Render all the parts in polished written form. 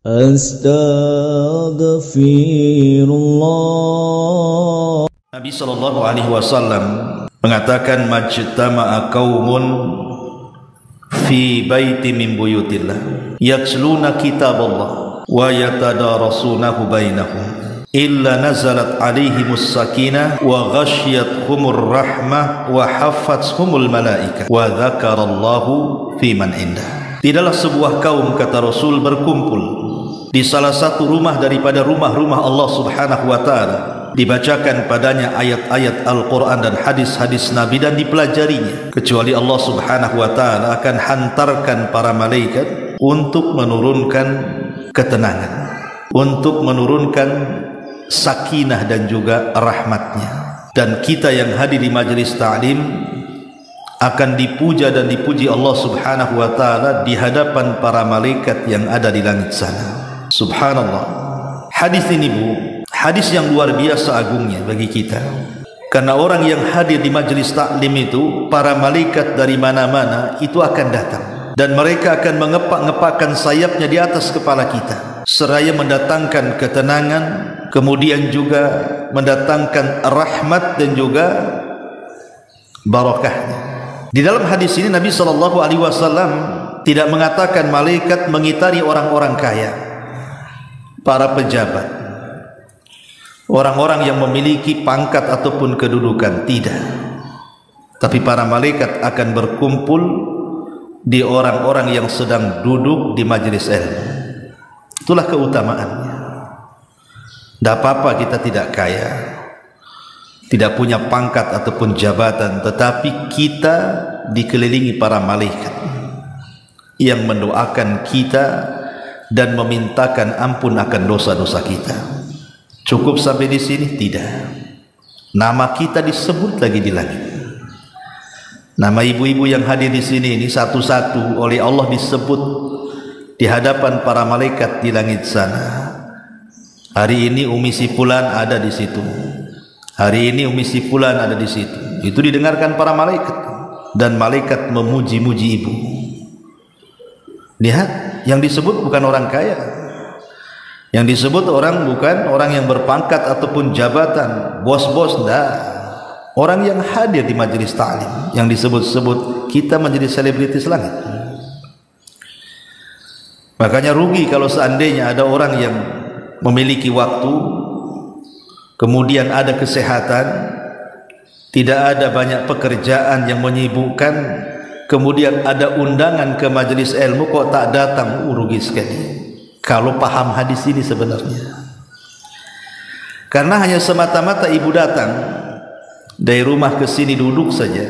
Astaghfirullah. Nabi sallallahu alaihi wasallam mengatakan majtama'a qaumun fi baiti min buyutillah yatsluna kitaballah wa yatadarasunahu bainahum illa nazalat alaihimus sakinah wa ghasyiyatuhumur rahmah wa haffathumul malaikah wa dzakarallahu fi man indah. Tidaklah sebuah kaum, kata Rasul, berkumpul di salah satu rumah daripada rumah-rumah Allah Subhanahu wa taala, dibacakan padanya ayat-ayat Al-Quran dan hadis-hadis Nabi dan dipelajarinya, kecuali Allah Subhanahu wa ta'ala akan hantarkan para malaikat untuk menurunkan ketenangan, untuk menurunkan sakinah dan juga rahmatnya. Dan kita yang hadir di majelis ta'lim akan dipuja dan dipuji Allah Subhanahu wa ta'ala di hadapan para malaikat yang ada di langit sana. Subhanallah. Hadis ini, Bu, hadis yang luar biasa agungnya bagi kita, karena orang yang hadir di majelis taklim itu, para malaikat dari mana-mana itu akan datang dan mereka akan mengepak-ngepakkan sayapnya di atas kepala kita, seraya mendatangkan ketenangan, kemudian juga mendatangkan rahmat dan juga barakahnya. Di dalam hadis ini Nabi SAW tidak mengatakan malaikat mengitari orang-orang kaya, para pejabat, orang-orang yang memiliki pangkat ataupun kedudukan, tidak. Tapi para malaikat akan berkumpul di orang-orang yang sedang duduk di majelis ilmu. Itulah keutamaannya. Tidak apa-apa kita tidak kaya, tidak punya pangkat ataupun jabatan, tetapi kita dikelilingi para malaikat yang mendoakan kita dan memintakan ampun akan dosa-dosa kita. Cukup sampai di sini? Tidak. Nama kita disebut lagi di langit. Nama ibu-ibu yang hadir di sini ini satu-satu oleh Allah disebut di hadapan para malaikat di langit sana. Hari ini Umi si fulan ada di situ. Hari ini Umi si fulan ada di situ. Itu didengarkan para malaikat dan malaikat memuji-muji ibu. Lihat, yang disebut bukan orang kaya. Yang disebut bukan orang yang berpangkat ataupun jabatan, bos-bos, enggak. Orang yang hadir di majelis ta'lim yang disebut-sebut, kita menjadi selebritis langit. Makanya rugi kalau seandainya ada orang yang memiliki waktu, kemudian ada kesehatan, tidak ada banyak pekerjaan yang menyibukkan, kemudian ada undangan ke majelis ilmu kok tak datang, rugi sekali. Kalau paham hadis ini sebenarnya, karena hanya semata-mata ibu datang dari rumah ke sini duduk saja,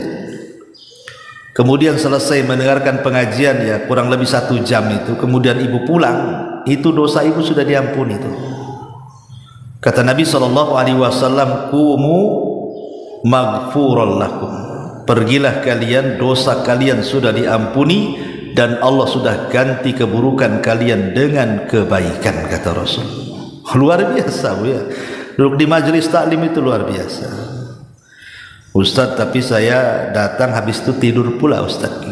kemudian selesai mendengarkan pengajian ya kurang lebih 1 jam itu, kemudian ibu pulang, itu dosa ibu sudah diampuni itu. Kata Nabi SAW, "Qumu maghfuran lakum." Pergilah kalian, dosa kalian sudah diampuni dan Allah sudah ganti keburukan kalian dengan kebaikan, kata Rasul. Luar biasa, Bu, ya. Duduk di majelis taklim itu luar biasa. Ustaz, tapi saya datang habis itu tidur pula, Ustaz.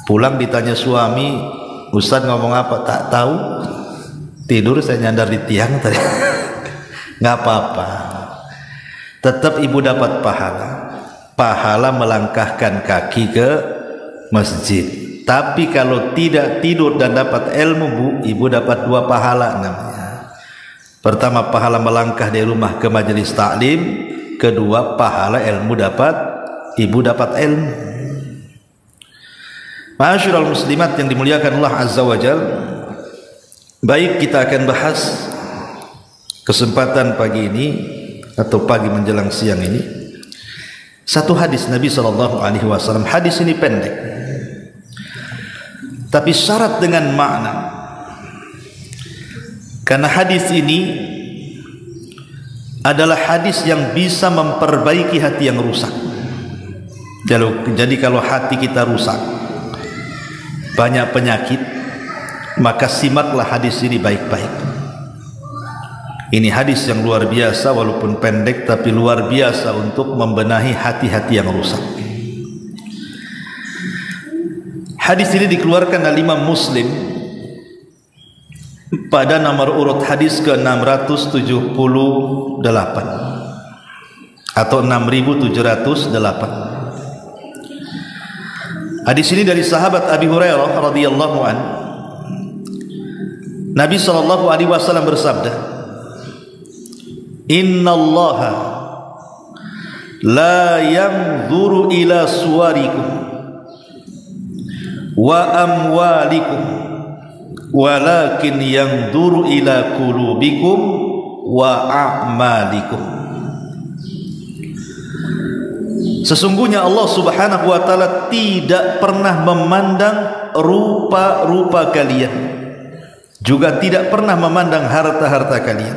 Pulang ditanya suami, Ustaz ngomong apa? Tak tahu. Tidur saya nyandar di tiang tadi. Nggak apa-apa. Tetap ibu dapat pahala melangkahkan kaki ke masjid. Tapi kalau tidak tidur dan dapat ilmu, Bu, ibu dapat 2 pahala namanya. Pertama, pahala melangkah dari rumah ke majelis taklim. Kedua, pahala ilmu ibu dapat ilmu. Ma'asyiral muslimat yang dimuliakan Allah Azza wa Jalla, baik, kita akan bahas kesempatan pagi ini atau pagi menjelang siang ini satu hadis Nabi SAW. Hadis ini pendek, tapi syarat dengan makna, karena hadis ini adalah hadis yang bisa memperbaiki hati yang rusak. Jadi kalau hati kita rusak, banyak penyakit, maka simaklah hadis ini baik-baik. Ini hadis yang luar biasa, walaupun pendek tapi luar biasa untuk membenahi hati-hati yang rusak. Hadis ini dikeluarkan oleh Imam Muslim pada nomor urut hadis ke-678 atau 6708. Hadis ini dari sahabat Abi Hurairah radhiyallahu anhu. Nabi sallallahu alaihi wasallam bersabda, "Innallaha la yanzuru ila suwarikum wa amwalikum walakin yanzuru ila qulubikum wa a'malikum." Sesungguhnya Allah Subhanahu wa taala tidak pernah memandang rupa-rupa kalian, juga tidak pernah memandang harta-harta kalian.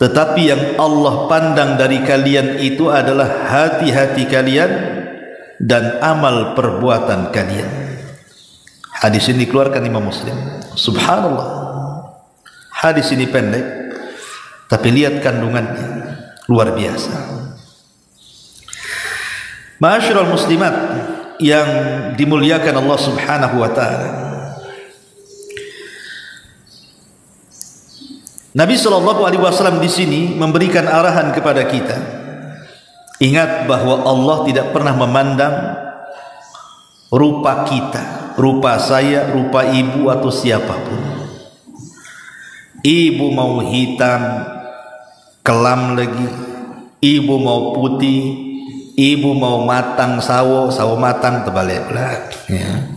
Tetapi yang Allah pandang dari kalian itu adalah hati-hati kalian dan amal perbuatan kalian. Hadis ini dikeluarkan Imam Muslim. Subhanallah, hadis ini pendek, tapi lihat kandungannya luar biasa. Ma'asyiral muslimat yang dimuliakan Allah Subhanahu wa taala, Nabi sallallahu alaihi wasallam di sini memberikan arahan kepada kita. Ingat bahwa Allah tidak pernah memandang rupa kita, rupa saya, rupa ibu atau siapapun. Ibu mau hitam, kelam lagi, ibu mau putih, ibu mau matang, sawo matang, terbalik ya.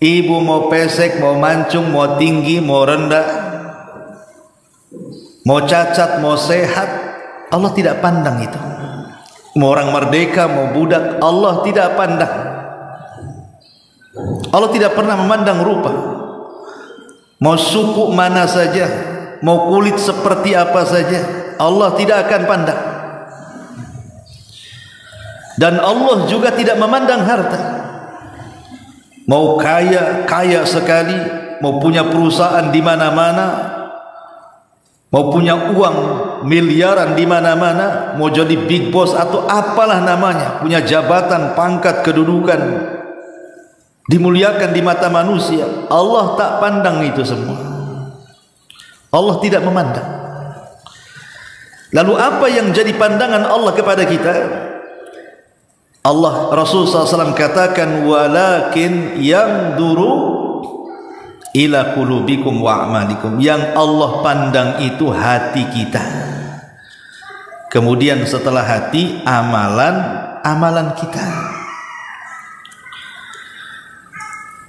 Ibu mau pesek, mau mancung, mau tinggi, mau rendah, mau cacat, mau sehat, Allah tidak pandang itu. Mau orang merdeka, mau budak, Allah tidak pandang. Allah tidak pernah memandang rupa. Mau suku mana saja, mau kulit seperti apa saja, Allah tidak akan pandang. Dan Allah juga tidak memandang harta. Mau kaya sekali, mau punya perusahaan di mana-mana, mau punya uang miliaran di mana-mana, mau jadi big boss atau apalah namanya, punya jabatan, pangkat, kedudukan, dimuliakan di mata manusia, Allah tak pandang itu semua. Allah tidak memandang. Lalu apa yang jadi pandangan Allah kepada kita? Allah, Rasul SAW katakan, walakin yanzuru ila qulubikum wa a'malikum. Yang Allah pandang itu hati kita. Kemudian setelah hati, amalan kita.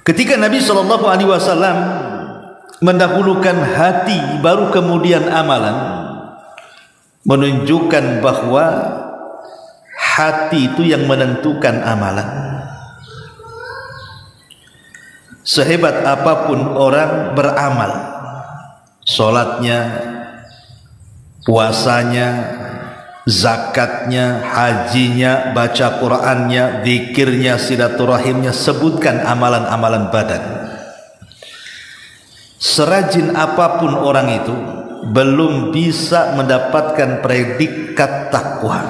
Ketika Nabi SAW mendahulukan hati baru kemudian amalan, menunjukkan bahwa hati itu yang menentukan amalan. Sehebat apapun orang beramal, sholatnya, puasanya, zakatnya, hajinya, baca Qur'annya, zikirnya, silaturahimnya, sebutkan amalan-amalan badan. Serajin apapun orang itu belum bisa mendapatkan predikat takwa.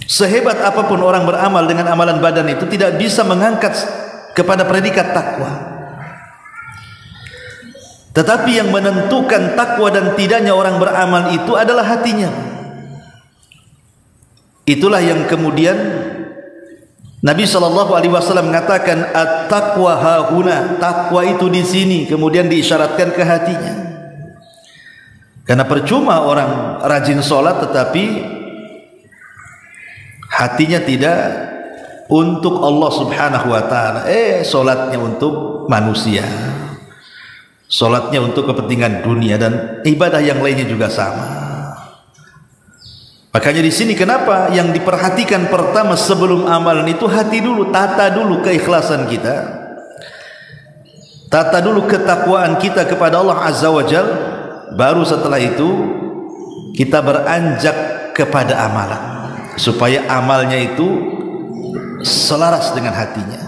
Sehebat apapun orang beramal dengan amalan badan itu tidak bisa mengangkat kepada predikat takwa. Tetapi yang menentukan takwa dan tidaknya orang beramal itu adalah hatinya. Itulah yang kemudian Nabi SAW mengatakan, at-taqwa hahuna, takwa itu di sini, kemudian diisyaratkan ke hatinya. Karena percuma orang rajin sholat tetapi hatinya tidak untuk Allah Subhanahu wa taala. Salatnya untuk manusia. Salatnya untuk kepentingan dunia dan ibadah yang lainnya juga sama. Makanya di sini kenapa yang diperhatikan pertama sebelum amalan itu hati dulu, tata dulu keikhlasan kita. Tata dulu ketakwaan kita kepada Allah Azza wa Jalla, baru setelah itu kita beranjak kepada amalan, supaya amalnya itu selaras dengan hatinya.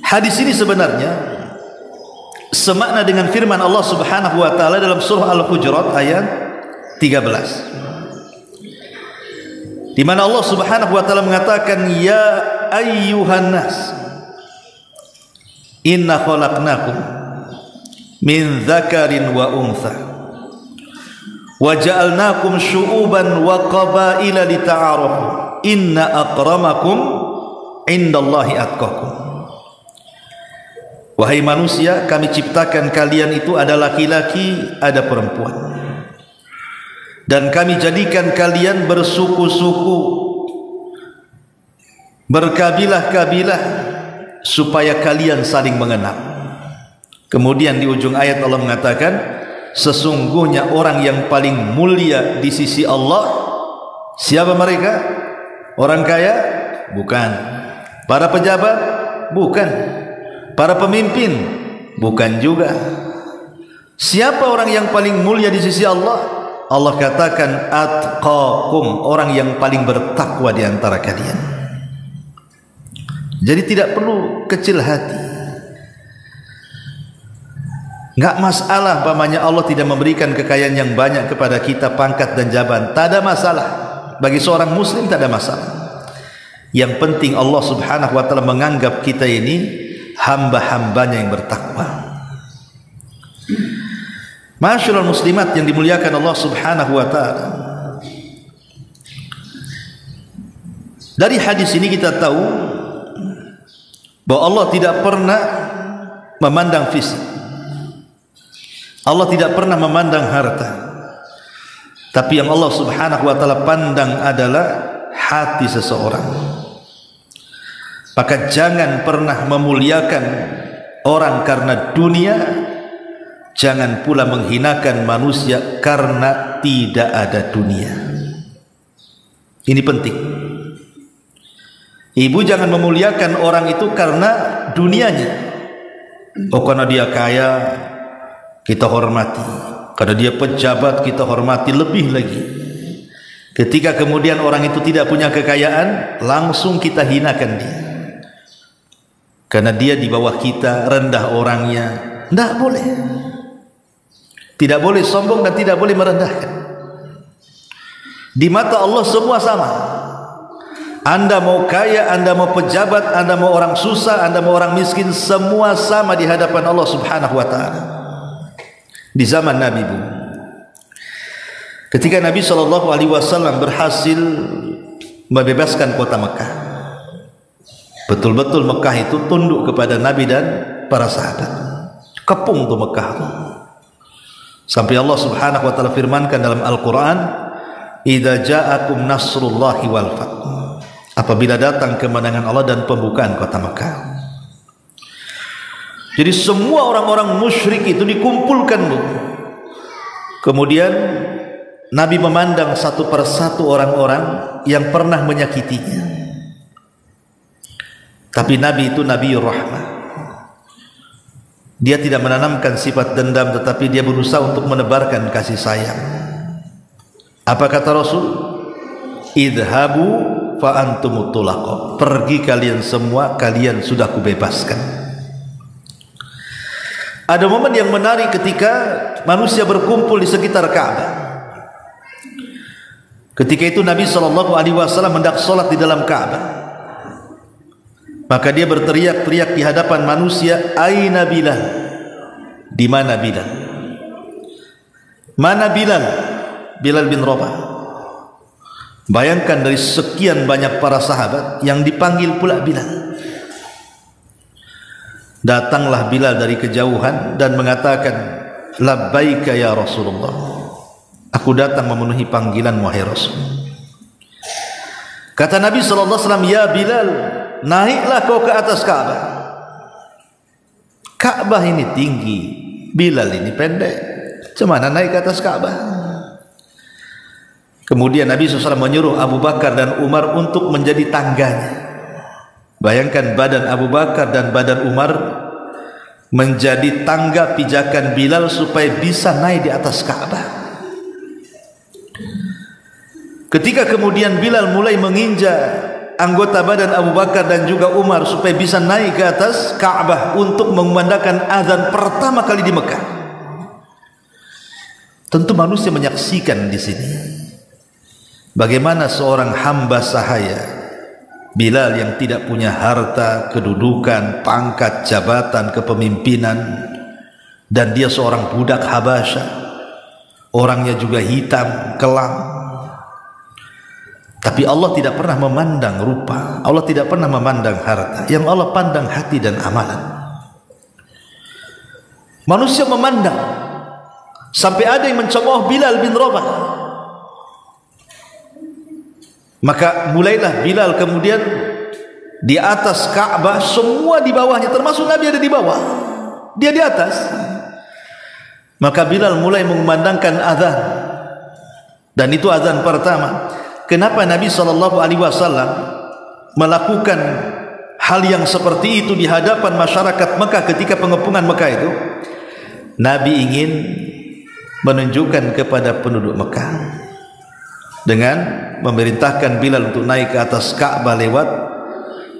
Hadis ini sebenarnya semakna dengan firman Allah Subhanahu wa taala dalam surah Al-Hujurat ayat 13, di mana Allah Subhanahu wa taala mengatakan, ya ayyuhan nas, Inna khalaqnakum min dzakarin wa untha wa ja'alnakum syu'uban wa qabaila lita'arafu inna akramakum indallahi atqakum. Wahai manusia, kami ciptakan kalian itu ada laki-laki, ada perempuan, dan kami jadikan kalian bersuku-suku, berkabilah-kabilah, supaya kalian saling mengenal. Kemudian di ujung ayat Allah mengatakan, sesungguhnya orang yang paling mulia di sisi Allah, siapa mereka? Orang kaya? Bukan. Para pejabat? Bukan. Para pemimpin? Bukan juga. Siapa orang yang paling mulia di sisi Allah? Allah katakan atqakum, orang yang paling bertakwa di antara kalian. Jadi tidak perlu kecil hati. Enggak masalah umpamanya Allah tidak memberikan kekayaan yang banyak kepada kita, pangkat dan jabatan, tak ada masalah. Bagi seorang muslim tak ada masalah. Yang penting Allah Subhanahu wa taala menganggap kita ini hamba-hambanya yang bertakwa. Masyaallah muslimat yang dimuliakan Allah Subhanahu wa taala. Dari hadis ini kita tahu bahwa Allah tidak pernah memandang fisik. Allah tidak pernah memandang harta. Tapi yang Allah Subhanahu wa taala pandang adalah hati seseorang. Maka jangan pernah memuliakan orang karena dunia, jangan pula menghinakan manusia karena tidak ada dunia. Ini penting. Ibu jangan memuliakan orang itu karena dunianya. Oh, karena dia kaya kita hormati, karena dia pejabat kita hormati lebih lagi. Ketika kemudian orang itu tidak punya kekayaan, langsung kita hinakan dia. Karena dia di bawah kita, rendah orangnya. Tidak boleh. Tidak boleh sombong dan tidak boleh merendahkan. Di mata Allah semua sama. Anda mau kaya, Anda mau pejabat, Anda mau orang susah, Anda mau orang miskin, semua sama di hadapan Allah Subhanahu wa taala. Di zaman Nabi, Bu, ketika Nabi SAW berhasil membebaskan kota Mekah, betul-betul Mekah itu tunduk kepada Nabi dan para sahabat. Kepung tuh Mekah tuh. Sampai Allah Subhanahu wa taala firmankan dalam Al-Qur'an, "Idza ja'akum nasrullahi wal fath." Apabila datang kemenangan Allah dan pembukaan kota Mekah. Jadi semua orang-orang musyrik itu dikumpulkan, Bu. Kemudian Nabi memandang satu persatu orang-orang yang pernah menyakitinya. Tapi Nabi itu Nabi Rahmah. Dia tidak menanamkan sifat dendam, tetapi dia berusaha untuk menebarkan kasih sayang. Apa kata Rasul? Idhabu fa antumut tulaqa. Pergi kalian semua, kalian sudah kubebaskan. Ada momen yang menarik ketika manusia berkumpul di sekitar Ka'bah. Ketika itu Nabi SAW hendak sholat di dalam Ka'bah. Maka dia berteriak-teriak di hadapan manusia, "Aina Bilal?" Di mana Bilal? Mana Bilal? Bilal bin Rabah. Bayangkan dari sekian banyak para sahabat yang dipanggil pula Bilal. Datanglah Bilal dari kejauhan dan mengatakan, "Labbaika ya Rasulullah." Aku datang memenuhi panggilan wahai Rasul. Kata Nabi SAW, "Ya Bilal, naiklah kau ke atas Ka'bah." Ka'bah ini tinggi, Bilal ini pendek. Cemana naik ke atas Ka'bah? Kemudian Nabi SAW menyuruh Abu Bakar dan Umar untuk menjadi tangganya. Bayangkan badan Abu Bakar dan badan Umar menjadi tangga pijakan Bilal supaya bisa naik di atas Ka'bah. Ketika kemudian Bilal mulai menginjak anggota badan Abu Bakar dan juga Umar supaya bisa naik ke atas Ka'bah untuk mengumandangkan azan pertama kali di Mekah. Tentu manusia menyaksikan di sini bagaimana seorang hamba sahaya Bilal yang tidak punya harta, kedudukan, pangkat, jabatan, kepemimpinan, dan dia seorang budak Habasyah, orangnya juga hitam, kelam. Tapi Allah tidak pernah memandang rupa, Allah tidak pernah memandang harta. Yang Allah pandang hati dan amalan. Manusia memandang, sampai ada yang mencemooh Bilal bin Rabah. Maka mulailah Bilal kemudian di atas Ka'bah, semua di bawahnya, termasuk Nabi ada di bawah, dia di atas. Maka Bilal mulai mengumandangkan azan, dan itu azan pertama. Kenapa Nabi SAW melakukan hal yang seperti itu di hadapan masyarakat Mekah ketika pengepungan Mekah itu? Nabi ingin menunjukkan kepada penduduk Mekah dengan memerintahkan Bilal untuk naik ke atas Ka'bah lewat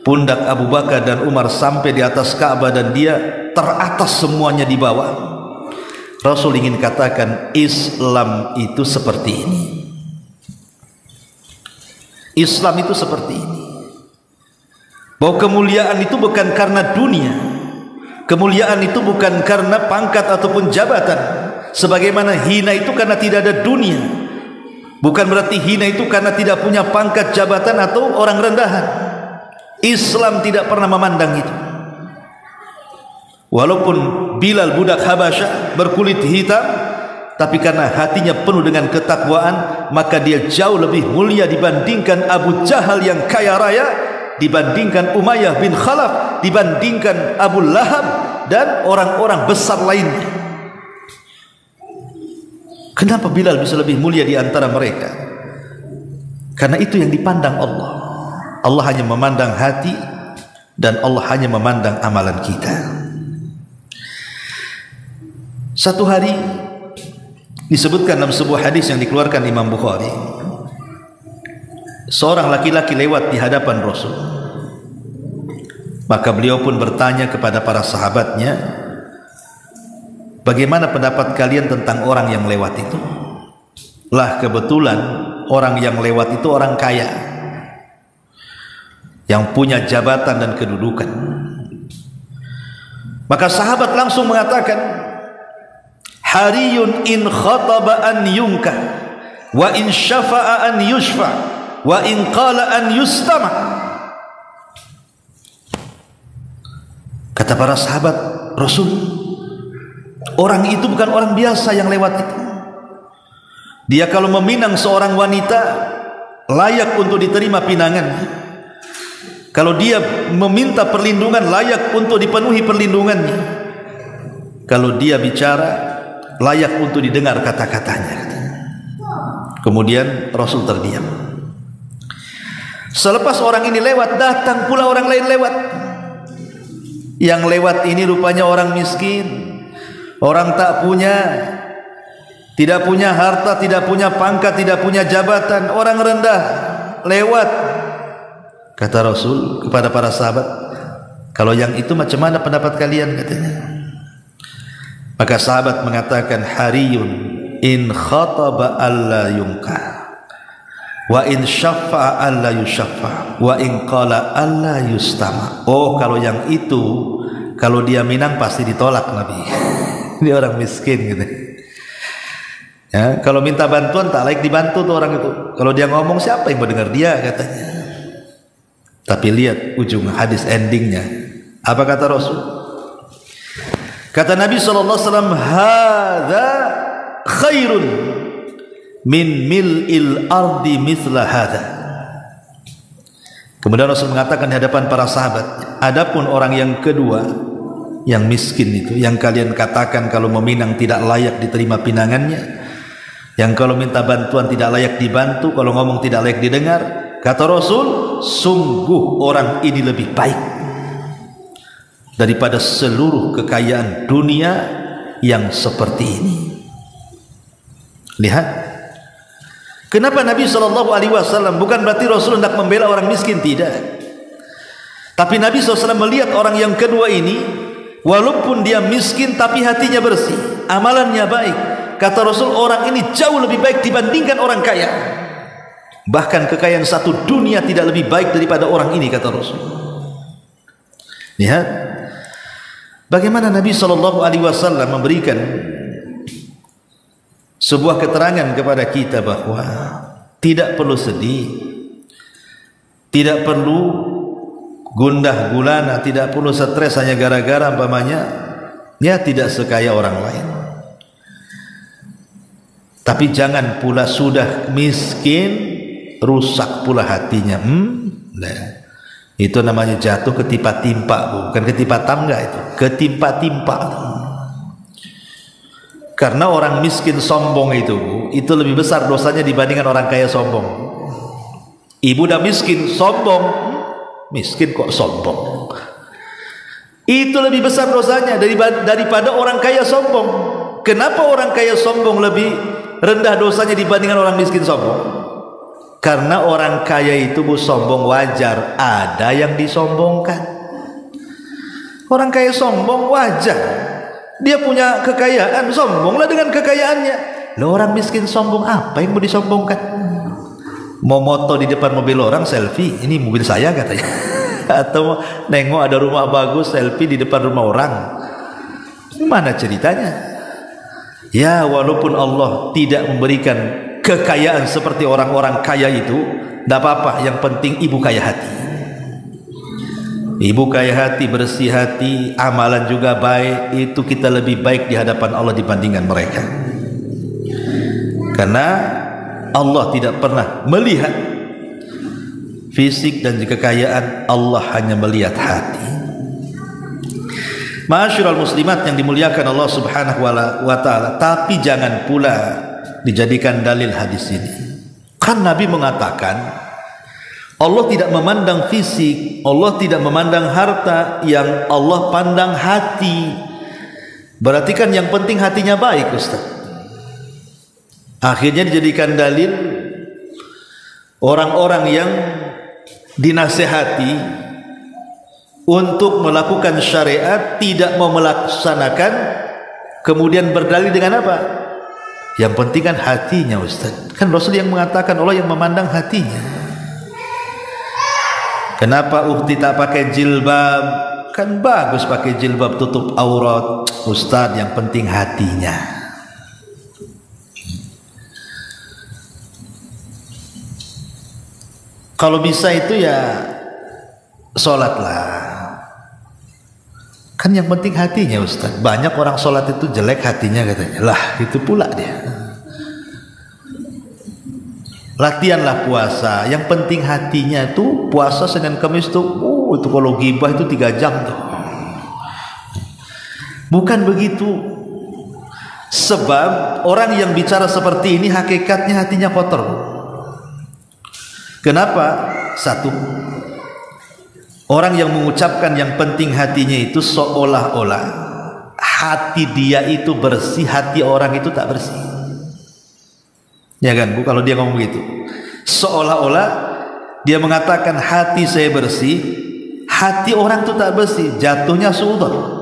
pundak Abu Bakar dan Umar sampai di atas Ka'bah, dan dia teratas semuanya di bawah. Rasul ingin katakan Islam itu seperti ini. Islam itu seperti ini, bahwa kemuliaan itu bukan karena dunia, kemuliaan itu bukan karena pangkat ataupun jabatan. Sebagaimana hina itu karena tidak ada dunia, bukan berarti hina itu karena tidak punya pangkat, jabatan, atau orang rendahan. Islam tidak pernah memandang itu. Walaupun Bilal budak Habasyah berkulit hitam, tapi karena hatinya penuh dengan ketakwaan, maka dia jauh lebih mulia dibandingkan Abu Jahal yang kaya raya, dibandingkan Umayyah bin Khalaf, dibandingkan Abu Lahab dan orang-orang besar lainnya. Kenapa Bilal bisa lebih mulia di antara mereka? Karena itu yang dipandang Allah. Allah hanya memandang hati, dan Allah hanya memandang amalan kita. Satu hari disebutkan dalam sebuah hadis yang dikeluarkan Imam Bukhari, seorang laki-laki lewat di hadapan Rasul. Maka beliau pun bertanya kepada para sahabatnya, bagaimana pendapat kalian tentang orang yang lewat itu? Lah, kebetulan orang yang lewat itu orang kaya, yang punya jabatan dan kedudukan. Maka sahabat langsung mengatakan, hariyun in khataba an yunka, wa in syafa'a an yushfa, wa in qala an yustama. Kata para sahabat Rasul, orang itu bukan orang biasa yang lewat itu. Dia kalau meminang seorang wanita, layak untuk diterima pinangannya. Kalau dia meminta perlindungan, layak untuk dipenuhi perlindungannya. Kalau dia bicara, layak untuk didengar kata-katanya. Kemudian Rasul terdiam. Selepas orang ini lewat, datang pula orang lain lewat. Yang lewat ini rupanya orang miskin, orang tak punya, tidak punya harta, tidak punya pangkat, tidak punya jabatan, orang rendah lewat. Kata Rasul kepada para sahabat, kalau yang itu macam mana pendapat kalian? Katanya. Maka sahabat mengatakan, hariyun in khataba alla yunka, wa in syaffa'a alla yushaffa, wa in qala alla yustama. Oh, kalau yang itu, kalau dia minang pasti ditolak Nabi. Dia orang miskin gitu. Ya, kalau minta bantuan tak layak dibantu tuh orang itu. Kalau dia ngomong, siapa yang mau dengar dia, katanya. Tapi lihat ujung hadis endingnya. Apa kata Rasul? Kata Nabi SAW, hadza khairun min mil'il ardi mithla hadza. Kemudian Rasul mengatakan di hadapan para sahabat, adapun orang yang kedua, yang miskin itu, yang kalian katakan kalau meminang tidak layak diterima pinangannya, yang kalau minta bantuan tidak layak dibantu, kalau ngomong tidak layak didengar, kata Rasul, sungguh orang ini lebih baik daripada seluruh kekayaan dunia yang seperti ini. Lihat, kenapa Nabi SAW, bukan berarti Rasul hendak membela orang miskin, tidak. Tapi Nabi SAW melihat orang yang kedua ini, walaupun dia miskin tapi hatinya bersih, amalannya baik. Kata Rasul, orang ini jauh lebih baik dibandingkan orang kaya. Bahkan kekayaan satu dunia tidak lebih baik daripada orang ini, kata Rasul. Lihat bagaimana Nabi SAW memberikan sebuah keterangan kepada kita bahwa tidak perlu sedih, tidak perlu gundah gulana, tidak perlu stres hanya gara-gara umpamanya ya tidak sekaya orang lain. Tapi jangan pula sudah miskin rusak pula hatinya. Nah, itu namanya jatuh ketimpa-timpa, bukan ketipa-tangga, itu ketimpa-timpa. Karena orang miskin sombong itu lebih besar dosanya dibandingkan orang kaya sombong. Ibu udah miskin sombong, miskin kok sombong, itu lebih besar dosanya daripada orang kaya sombong. Kenapa orang kaya sombong lebih rendah dosanya dibandingkan orang miskin sombong? Karena orang kaya itu sombong wajar, ada yang disombongkan. Orang kaya sombong wajar, dia punya kekayaan, sombonglah dengan kekayaannya. Loh, orang miskin sombong, apa yang mau disombongkan? Mau moto di depan mobil orang, selfie, ini mobil saya katanya. Atau nengok ada rumah bagus, selfie di depan rumah orang. Mana ceritanya? Ya, walaupun Allah tidak memberikan kekayaan seperti orang-orang kaya itu, tidak apa-apa, yang penting ibu kaya hati. Ibu kaya hati, bersih hati, amalan juga baik, itu kita lebih baik di hadapan Allah dibandingkan mereka. Karena Allah tidak pernah melihat fisik dan kekayaan, Allah hanya melihat hati. Ma'asyiral muslimat yang dimuliakan Allah Subhanahu wa ta'ala, tapi jangan pula dijadikan dalil hadis ini. Kan Nabi mengatakan Allah tidak memandang fisik, Allah tidak memandang harta, yang Allah pandang hati. Berarti kan yang penting hatinya baik, Ustaz. Akhirnya dijadikan dalil orang-orang yang dinasehati untuk melakukan syariat tidak mau melaksanakan, kemudian berdalil dengan apa? Yang penting kan hatinya, Ustaz. Kan Rasul yang mengatakan Allah yang memandang hatinya. Kenapa ukti tak pakai jilbab? Kan bagus pakai jilbab tutup aurat, Ustaz, yang penting hatinya. Kalau bisa itu ya sholatlah. Kan yang penting hatinya, Ustaz. Banyak orang sholat itu jelek hatinya katanya. Lah, itu pula dia. Latihanlah puasa, yang penting hatinya tuh. Puasa Senin Kamis tuh, itu kalau ghibah itu 3 jam tuh. Bukan begitu. Sebab orang yang bicara seperti ini hakikatnya hatinya kotor. Kenapa? Satu, orang yang mengucapkan yang penting hatinya itu seolah-olah hati dia itu bersih, hati orang itu tak bersih. Ya kan Bu, kalau dia ngomong gitu, seolah-olah dia mengatakan hati saya bersih, hati orang itu tak bersih, jatuhnya suudzon.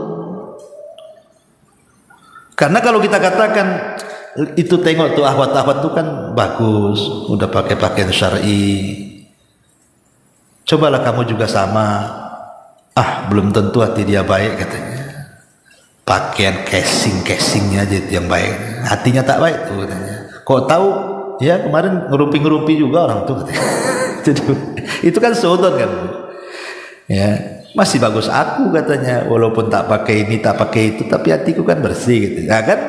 Karena kalau kita katakan itu, tengok tuh ahwat-ahwat tuh kan bagus, udah pakai pakaian syar'i, cobalah kamu juga sama. Belum tentu hati dia baik katanya. Pakaian casingnya aja yang baik, hatinya tak baik tuh katanya. Kok tahu? Ya kemarin ngerumpi juga orang tuh katanya. Itu kan suudzon kan. Ya, masih bagus aku katanya, walaupun tak pakai ini tak pakai itu, tapi hatiku kan bersih gitu. Ya kan?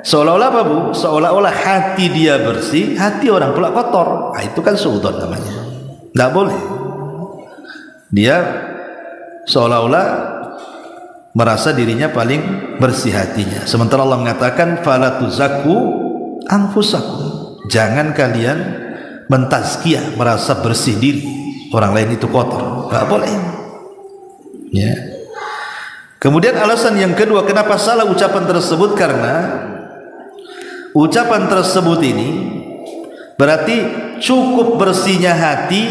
Seolah-olah apa Bu? Seolah-olah hati dia bersih, hati orang pula kotor. Nah, itu kan suudzon namanya. Tidak boleh. Dia seolah-olah merasa dirinya paling bersih hatinya. Sementara Allah mengatakan fala tuzakku anfusakum. Jangan kalian mentazkiyah, merasa bersih diri, orang lain itu kotor. Enggak boleh. Ya. Kemudian alasan yang kedua kenapa salah ucapan tersebut, karena ucapan tersebut ini berarti cukup bersihnya hati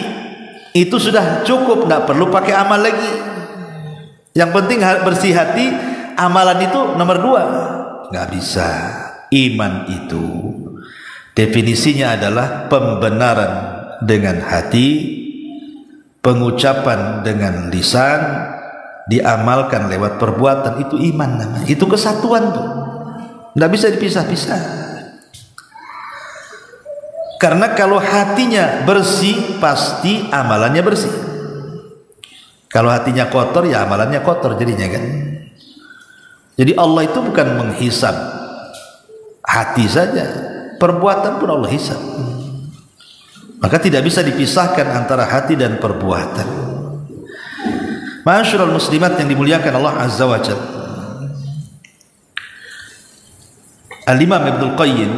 itu sudah cukup, tidak perlu pakai amal lagi. Yang penting bersih hati, amalan itu nomor 2. Nggak bisa. Iman itu definisinya adalah pembenaran dengan hati, pengucapan dengan lisan, diamalkan lewat perbuatan. Itu iman namanya. Itu kesatuan tuh. Nggak bisa dipisah-pisah. Karena kalau hatinya bersih, pasti amalannya bersih. Kalau hatinya kotor, ya amalannya kotor jadinya kan. Jadi Allah itu bukan menghisab hati saja, perbuatan pun Allah hisab. Maka tidak bisa dipisahkan antara hati dan perbuatan. Ma'asyiral muslimat yang dimuliakan Allah Azza wa Jalla. Al-Imam Ibnul Qayyim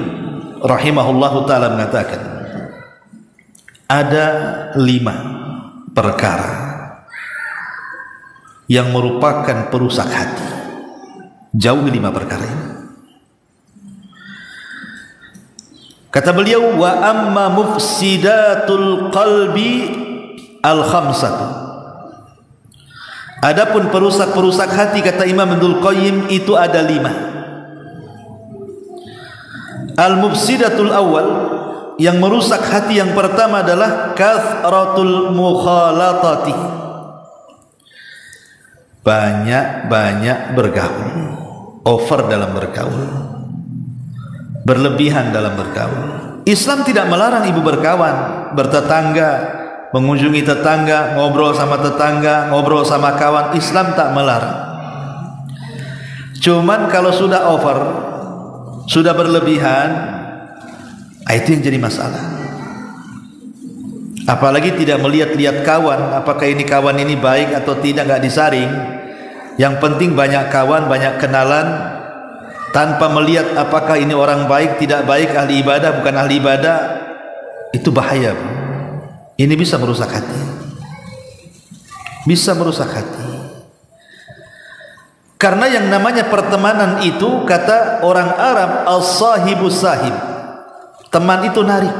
rahimahullahu ta'ala mengatakan, ada 5 perkara yang merupakan perusak hati. Jauhi 5 perkara ini. Kata beliau, wa amma mufsidatul qalbi al-khamsatu. Adapun perusak-perusak hati, kata Imam Ibnul Qayyim, itu ada 5. Al-mufsidatul awal, yang merusak hati yang pertama adalah kathratul mukhalatati. Banyak-banyak bergaul, over dalam bergaul, berlebihan dalam bergaul. Islam tidak melarang ibu berkawan, bertetangga, mengunjungi tetangga, ngobrol sama tetangga, ngobrol sama kawan. Islam tak melarang. Cuman kalau sudah over, sudah berlebihan, itu yang jadi masalah. Apalagi tidak melihat-lihat kawan, apakah ini kawan ini baik atau tidak, nggak disaring. Yang penting banyak kawan, banyak kenalan, tanpa melihat apakah ini orang baik, tidak baik, ahli ibadah, bukan ahli ibadah. Itu bahaya. Ini bisa merusak hati. Bisa merusak hati. Karena yang namanya pertemanan itu, kata orang Arab, as-sahibu sahib, teman itu narik.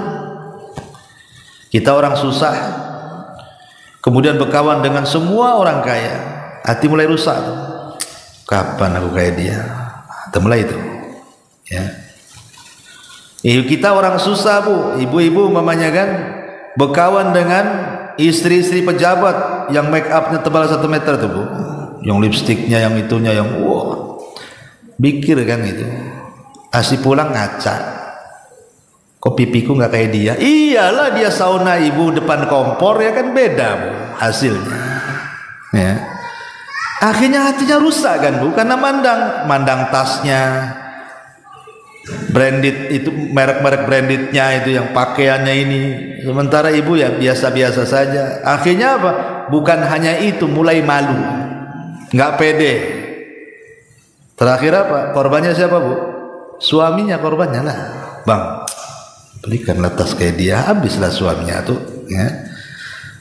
Kita orang susah, kemudian berkawan dengan semua orang kaya, hati mulai rusak. Kapan aku kayak dia? Mulai itu, ya. Kita orang susah, bu, ibu-ibu mamanya kan, berkawan dengan istri-istri pejabat yang make upnya tebal 1 meter tuh, bu, yang lipstiknya, yang itunya, yang wow, pikir kan itu. Asih pulang ngaca. Kok pipiku nggak kayak dia? Iyalah, dia sauna ibu depan kompor, ya kan, beda bu hasilnya. Ya. Akhirnya hatinya rusak kan bu, karena mandang tasnya, branded itu, merek-merek brandednya itu, yang pakaiannya ini. Sementara ibu ya biasa-biasa saja. Akhirnya apa? Bukan hanya itu, mulai malu, nggak pede. Terakhir apa? Korbannya siapa bu? Suaminya korbannya lah. Bang, belikanlah tas kayak dia, habislah suaminya tuh, ya.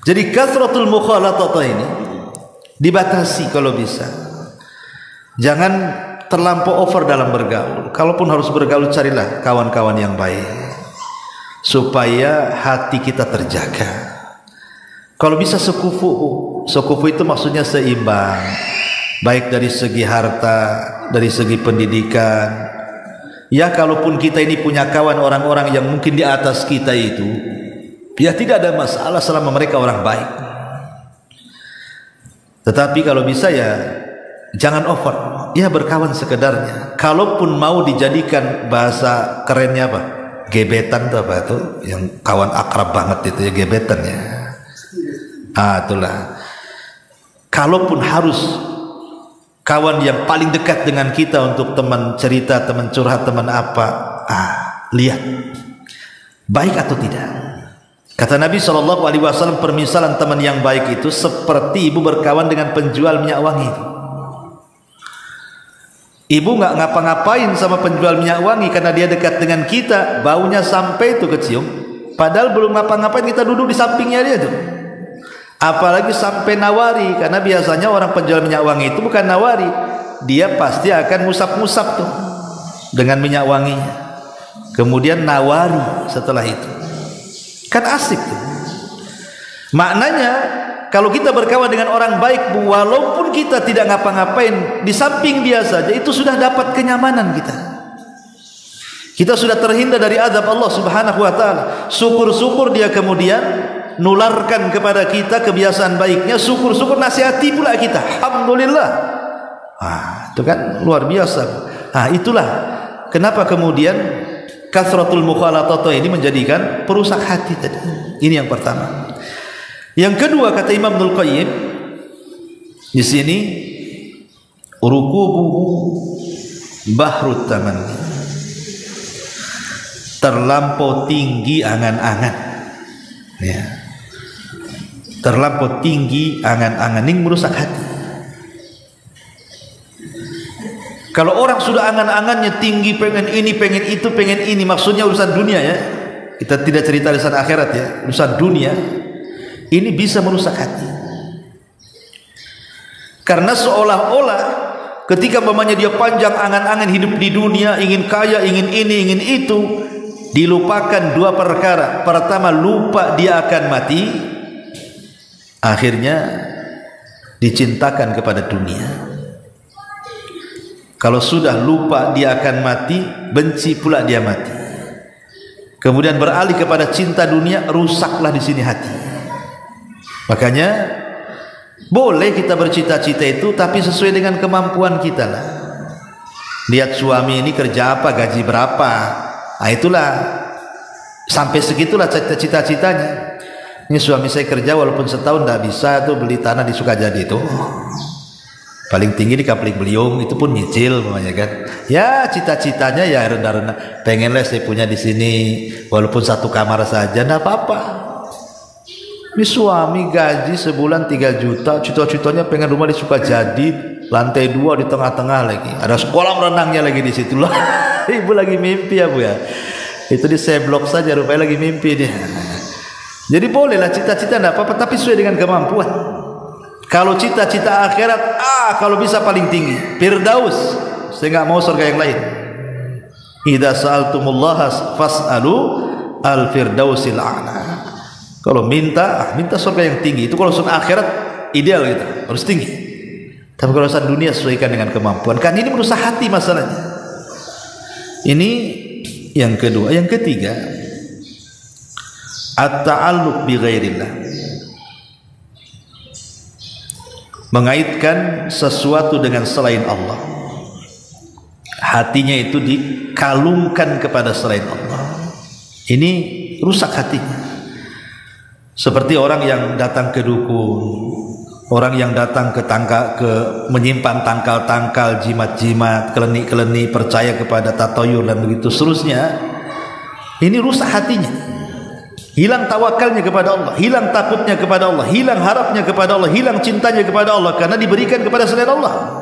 Jadi kasratul mukhalatata ini dibatasi kalau bisa. Jangan terlampau over dalam bergaul. Kalaupun harus bergaul, carilah kawan-kawan yang baik supaya hati kita terjaga. Kalau bisa sekufu. Sekufu itu maksudnya seimbang, baik dari segi harta, dari segi pendidikan. Ya, kalaupun kita ini punya kawan orang-orang yang mungkin di atas kita itu, ya tidak ada masalah selama mereka orang baik. Tetapi kalau bisa ya jangan over. Ya berkawan sekedarnya. Kalaupun mau dijadikan bahasa kerennya apa? Gebetan tuh apa tuh? Yang kawan akrab banget itu ya, gebetan ya. Itulah. Kalaupun harus kawan yang paling dekat dengan kita untuk teman cerita, teman curhat, teman apa, lihat baik atau tidak. Kata Nabi SAW, permisalan teman yang baik itu seperti ibu berkawan dengan penjual minyak wangi. Ibu nggak ngapa-ngapain sama penjual minyak wangi karena dia dekat dengan kita, baunya sampai itu kecium, padahal belum ngapa-ngapain, kita duduk di sampingnya dia tuh. Apalagi sampai nawari, karena biasanya orang penjual minyak wangi itu bukan nawari, dia pasti akan ngusap-ngusap tuh dengan minyak wanginya, kemudian nawari setelah itu. Kan asik tuh. Maknanya kalau kita berkawan dengan orang baik, walaupun kita tidak ngapa-ngapain, di samping dia saja itu sudah dapat kenyamanan kita. Kita sudah terhindar dari azab Allah Subhanahu wa taala. Syukur-syukur dia kemudian nularkan kepada kita kebiasaan baiknya, syukur-syukur nasihati pula kita. Alhamdulillah. Itu kan luar biasa. Itulah kenapa kemudian kasratul mukhalatah ini menjadikan perusak hati tadi. Ini yang pertama. Yang kedua kata Imam Ibnul Qayyim di sini, rukubuhu bahrut tamanni, terlampau tinggi angan-angan, ya. Terlampau tinggi angan-angan ini merusak hati. Kalau orang sudah angan-angannya tinggi, pengen ini, pengen itu, pengen ini, maksudnya urusan dunia ya. Kita tidak cerita urusan akhirat ya, urusan dunia. Ini bisa merusak hati. Karena seolah-olah ketika mamanya dia panjang angan-angan hidup di dunia, ingin kaya, ingin ini, ingin itu, dilupakan dua perkara. Pertama, lupa dia akan mati. Akhirnya dicintakan kepada dunia. Kalau sudah lupa dia akan mati, benci pula dia mati. Kemudian beralih kepada cinta dunia, rusaklah di sini hati. Makanya boleh kita bercita-cita itu, tapi sesuai dengan kemampuan kita lah. Lihat suami ini kerja apa, gaji berapa, itulah sampai segitulah cita-citanya. Ini suami saya kerja walaupun setahun tidak bisa tuh beli tanah di Sukajadi itu. Paling tinggi di Kapling Beliung, itu pun nyicil namanya kan. Ya cita-citanya ya rendah-rendah. Pengenlah saya punya di sini walaupun satu kamar saja, tidak apa-apa. Ini suami gaji sebulan 3 juta, cita-citanya pengen rumah di Sukajadi, lantai 2 di tengah-tengah lagi. Ada sekolah renangnya lagi di situ loh. Ibu lagi mimpi ya Bu ya. Itu di seblok saja rupanya lagi mimpi dia. Jadi bolehlah cita-cita tidak apa-apa, tapi sesuai dengan kemampuan. Kalau cita-cita akhirat, kalau bisa paling tinggi Firdaus, saya nggak mau surga yang lain. Idza sa'altumullaha fas'alu al-firdausil a'la. Kalau minta surga yang tinggi. Itu kalau urusan akhirat ideal gitu, harus tinggi. Tapi kalau urusan dunia sesuaikan dengan kemampuan. Kan ini merusak hati masalahnya. Ini yang kedua. Yang ketiga, at-ta'alluq bi ghairillah, mengaitkan sesuatu dengan selain Allah. Hatinya itu dikalungkan kepada selain Allah. Ini rusak hatinya. Seperti orang yang datang ke dukun, orang yang datang ke menyimpan tangkal-tangkal, jimat-jimat, keleni-keleni, percaya kepada tatayur dan begitu seterusnya. Ini rusak hatinya. Hilang tawakalnya kepada Allah, hilang takutnya kepada Allah, hilang harapnya kepada Allah, hilang cintanya kepada Allah karena diberikan kepada selain Allah.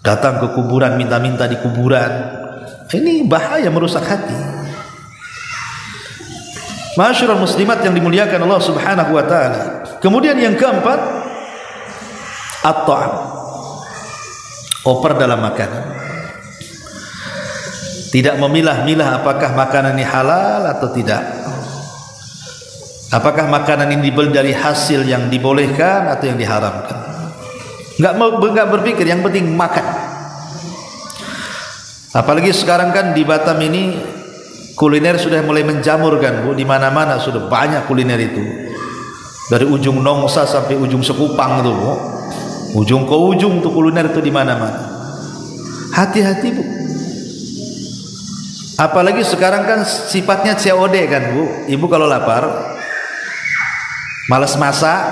Datang ke kuburan, minta-minta di kuburan. Ini bahaya, merusak hati. Ma'asyiral muslimat yang dimuliakan Allah Subhanahu wa taala. Kemudian yang keempat, at-ta'am, oper dalam makanan. Tidak memilah-milah apakah makanan ini halal atau tidak. Apakah makanan ini dibeli dari hasil yang dibolehkan atau yang diharamkan. Enggak berpikir, yang penting makan. Apalagi sekarang kan di Batam ini kuliner sudah mulai menjamur kan Bu, di mana-mana sudah banyak kuliner itu. Dari ujung Nongsa sampai ujung Sekupang itu Bu. Ujung ke ujung tuh kuliner itu di mana-mana. Hati-hati Bu. Apalagi sekarang kan sifatnya COD kan Bu. Ibu kalau lapar, malas masak,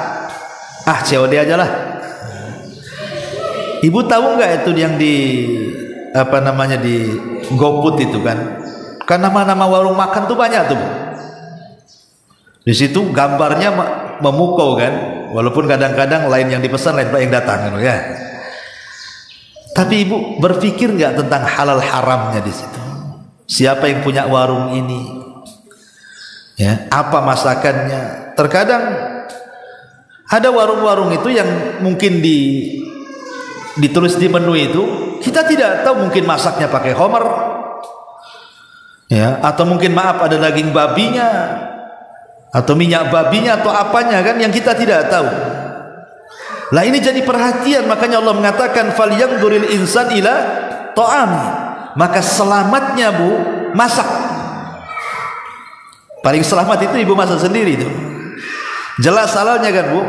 COD aja lah. Ibu tahu nggak itu yang di di GoFood itu kan? Kan nama-nama warung makan tuh banyak tuh Bu. Di situ gambarnya memukau kan, walaupun kadang-kadang lain yang dipesan, lain yang datang kan ya. Tapi Ibu berpikir nggak tentang halal haramnya di situ? Siapa yang punya warung ini? Ya, apa masakannya? Terkadang ada warung-warung itu yang mungkin ditulis di menu itu, kita tidak tahu, mungkin masaknya pakai homer, ya, atau mungkin maaf ada daging babinya, atau minyak babinya, atau apanya kan yang kita tidak tahu. Lah ini jadi perhatian, makanya Allah mengatakan falyanzuril insan ila ta'ami. maka selamatnya Bu masak. Paling selamat itu ibu masak sendiri itu. Jelas halalnya kan Bu.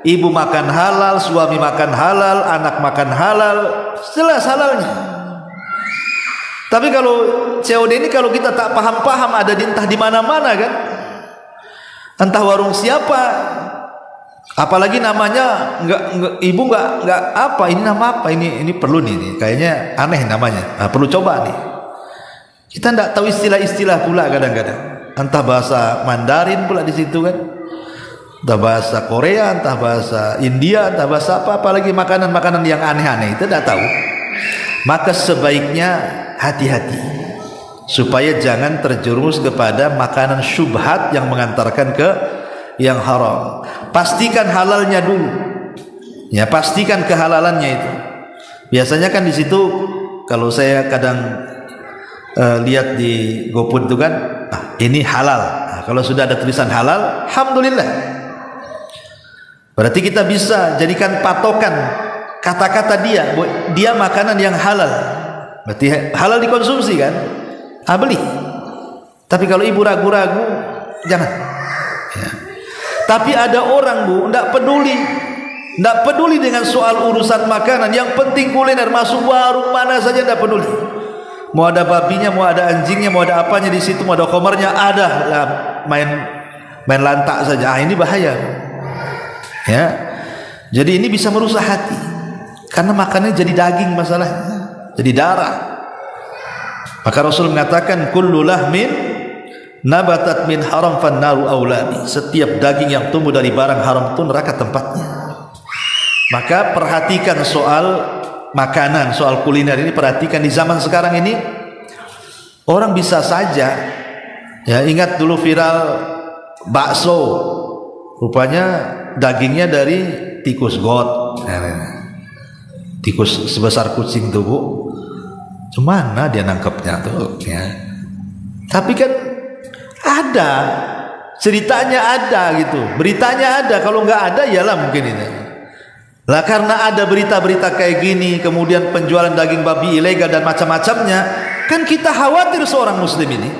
Ibu makan halal, suami makan halal, anak makan halal, jelas halalnya. Tapi kalau COD ini kalau kita tak paham-paham, ada di entah di mana-mana kan, entah warung siapa, apalagi namanya ibu nggak apa, ini nama apa, ini perlu nih, kayaknya aneh namanya, perlu coba nih. Kita nggak tahu istilah-istilah pula kadang-kadang, entah bahasa Mandarin pula di situ kan, entah bahasa Korea, entah bahasa India, entah bahasa apa, apalagi makanan-makanan yang aneh-aneh itu tidak tahu. Maka sebaiknya hati-hati supaya jangan terjerumus kepada makanan syubhat yang mengantarkan ke yang haram. Pastikan halalnya dulu, ya, pastikan kehalalannya itu. Biasanya kan di situ kalau saya kadang lihat di GoFood itu kan, ini halal. Kalau sudah ada tulisan halal, alhamdulillah. Berarti kita bisa jadikan patokan kata-kata dia makanan yang halal, berarti halal dikonsumsi kan, beli. Tapi kalau ibu ragu-ragu, jangan ya. Tapi ada orang Bu, tidak peduli dengan soal urusan makanan, yang penting kuliner, masuk warung mana saja tidak peduli, mau ada babinya, mau ada anjingnya, mau ada apanya di situ, mau ada komarnya, ada lah, main lantak saja. Ini bahaya ya. Jadi ini bisa merusak hati, karena makannya jadi daging, masalahnya jadi darah. Maka Rasul mengatakan kullu lahmin nabatat min haram fannaru aulani, setiap daging yang tumbuh dari barang haram itu neraka tempatnya. Maka perhatikan soal makanan, soal kuliner ini, perhatikan di zaman sekarang ini orang bisa saja ya, ingat dulu viral bakso, rupanya dagingnya dari tikus got, tikus sebesar kucing tuh Bu, cemana dia nangkepnya tuh ya. Tapi kan ada ceritanya, ada gitu, beritanya ada. Kalau nggak ada yalah mungkin ini lah, karena ada berita-berita kayak gini, kemudian penjualan daging babi ilegal dan macam-macamnya, kan kita khawatir seorang muslim ini.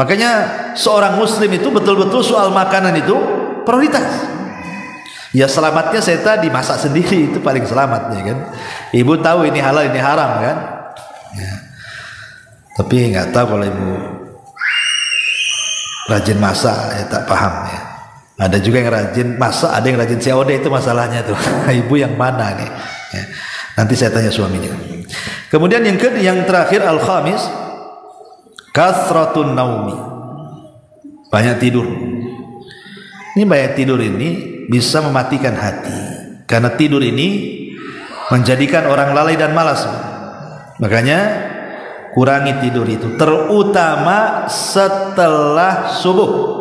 Makanya seorang muslim itu betul-betul soal makanan itu prioritas. Ya selamatnya saya tadi masak sendiri, itu paling selamatnya kan. Ibu tahu ini halal ini haram kan ya. Tapi nggak tahu kalau ibu rajin masak ya, tak paham ya. Ada juga yang rajin masak, ada yang rajin COD, itu masalahnya tuh. Ibu yang mana nih ya. Nanti saya tanya suaminya. Kemudian yang terakhir al-khamis, kathratun naumi, banyak tidur. Ini banyak tidur ini bisa mematikan hati, karena tidur ini menjadikan orang lalai dan malas. Makanya kurangi tidur itu, terutama setelah subuh.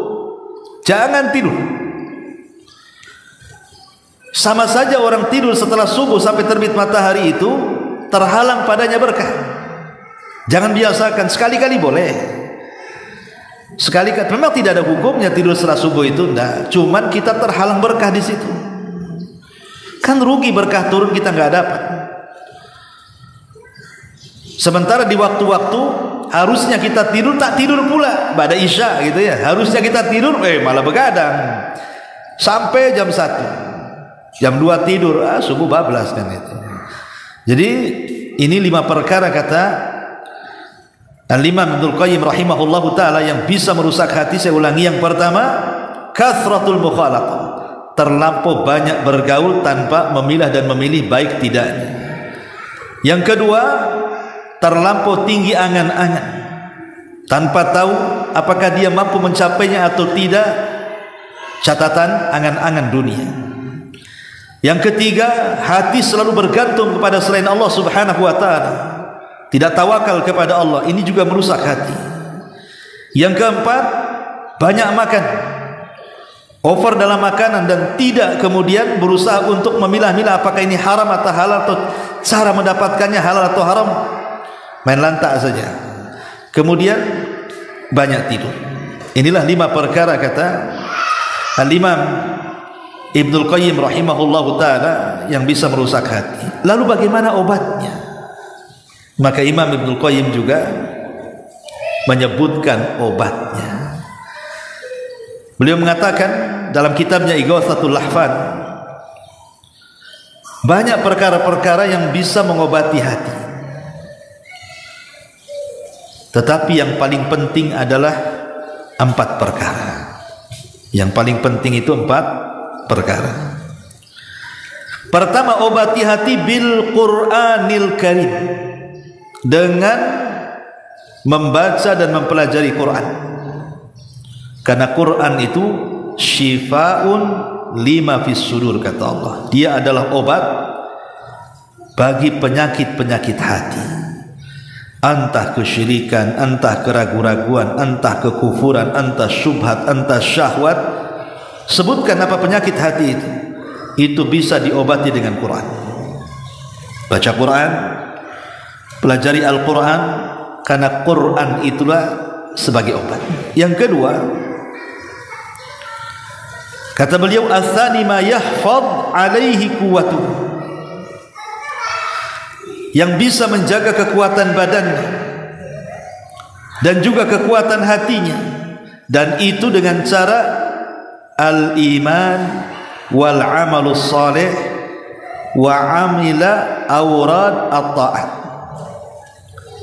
Jangan tidur. Sama saja orang tidur setelah subuh sampai terbit matahari itu terhalang padanya berkah. Jangan biasakan, sekali-kali boleh. Sekali-kali, memang tidak ada hukumnya tidur setelah subuh itu, enggak. Cuman kita terhalang berkah di situ. Kan rugi berkah turun kita nggak dapat. Sementara di waktu-waktu harusnya kita tidur, tak tidur pula pada isya gitu ya. Harusnya kita tidur, malah begadang sampai jam 1, jam 2 tidur, subuh bablas kan itu. Jadi ini 5 perkara kata Al-Imam Ibnul Qayyim rahimahullahu ta'ala yang bisa merusak hati. Saya ulangi, yang pertama, kathratul mukhalatah, terlampau banyak bergaul tanpa memilah dan memilih baik tidaknya. Yang kedua, terlampau tinggi angan-angan tanpa tahu apakah dia mampu mencapainya atau tidak, catatan angan-angan dunia. Yang ketiga, hati selalu bergantung kepada selain Allah subhanahu wa ta'ala, tidak tawakal kepada Allah, ini juga merusak hati. Yang keempat, banyak makan, over dalam makanan, dan tidak kemudian berusaha untuk memilah-milah apakah ini haram atau halal, atau cara mendapatkannya halal atau haram, main lantak saja. Kemudian banyak tidur. Inilah 5 perkara kata Al-Imam Ibnul Qayyim rahimahullahu ta'ala yang bisa merusak hati. Lalu bagaimana obatnya? Maka Imam Ibnul Qayyim juga menyebutkan obatnya. Beliau mengatakan dalam kitabnya Ighatsatul Lahfan, banyak perkara-perkara yang bisa mengobati hati, tetapi yang paling penting adalah 4 perkara. Yang paling penting itu 4 perkara. Pertama, obati hati bil Qur'anil Karim, dengan membaca dan mempelajari Quran. Karena Quran itu syifaun lima fis sudur, kata Allah. Dia adalah obat bagi penyakit-penyakit hati. Entah kesyirikan, entah keraguan-raguan, entah kekufuran, entah syubhat, entah syahwat. Sebutkan apa penyakit hati itu bisa diobati dengan Quran. Baca Quran, pelajari Al-Quran, karena Quran itulah sebagai obat. Yang kedua, kata beliau, ats-tsani ma yahfadz alaihi quwwatuh, yang bisa menjaga kekuatan badannya dan juga kekuatan hatinya, dan itu dengan cara al-iman wal amalus salih wa amila awrad at-ta'at,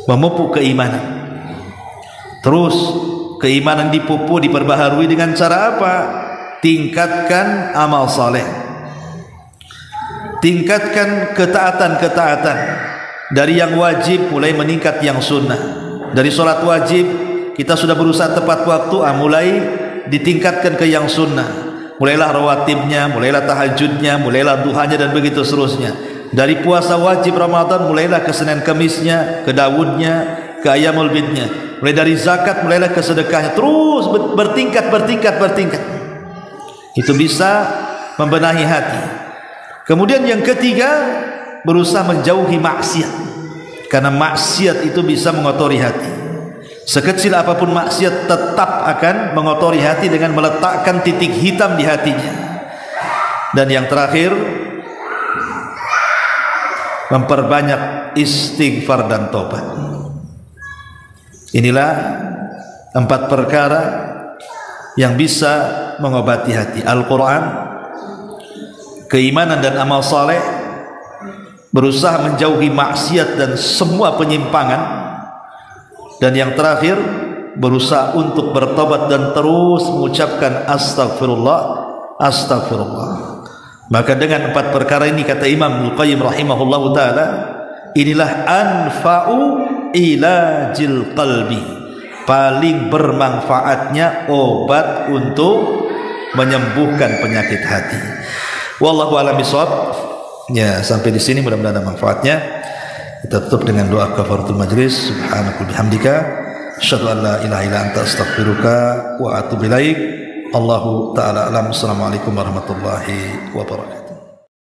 memupuk keimanan. Terus keimanan dipupuk, diperbaharui dengan cara apa? Tingkatkan amal saleh, tingkatkan ketaatan-ketaatan, dari yang wajib mulai meningkat yang sunnah. Dari sholat wajib kita sudah berusaha tepat waktu, mulai ditingkatkan ke yang sunnah. Mulailah rawatibnya, mulailah tahajudnya, mulailah duhanya, dan begitu seterusnya. Dari puasa wajib Ramadan mulailah ke Senin Kemisnya, ke Daudnya, ke Ayyamul Bidnya. Mulai dari zakat mulailah ke sedekahnya. Terus bertingkat. Itu bisa membenahi hati. Kemudian yang ketiga, berusaha menjauhi maksiat, karena maksiat itu bisa mengotori hati. Sekecil apapun maksiat tetap akan mengotori hati dengan meletakkan titik hitam di hatinya. Dan yang terakhir, memperbanyak istighfar dan tobat. Inilah 4 perkara yang bisa mengobati hati: Al-Quran, keimanan dan amal saleh, berusaha menjauhi maksiat dan semua penyimpangan, dan yang terakhir berusaha untuk bertobat dan terus mengucapkan astagfirullah, astagfirullah. Maka dengan 4 perkara ini, kata Imam Ibnul Qayyim rahimahullahu taala, inilah anfa'u ilajil qalbi, paling bermanfaatnya obat untuk menyembuhkan penyakit hati. Wallahu a'lam bishawab. Ya, sampai di sini mudah-mudahan ada manfaatnya. Kita tutup dengan doa kafaratul majlis. Subhanaka bihamdika asyhadu an la ilaha illa anta astaghfiruka wa atubu ilaik. Allahu taala alam. Assalamualaikum warahmatullahi wabarakatuh.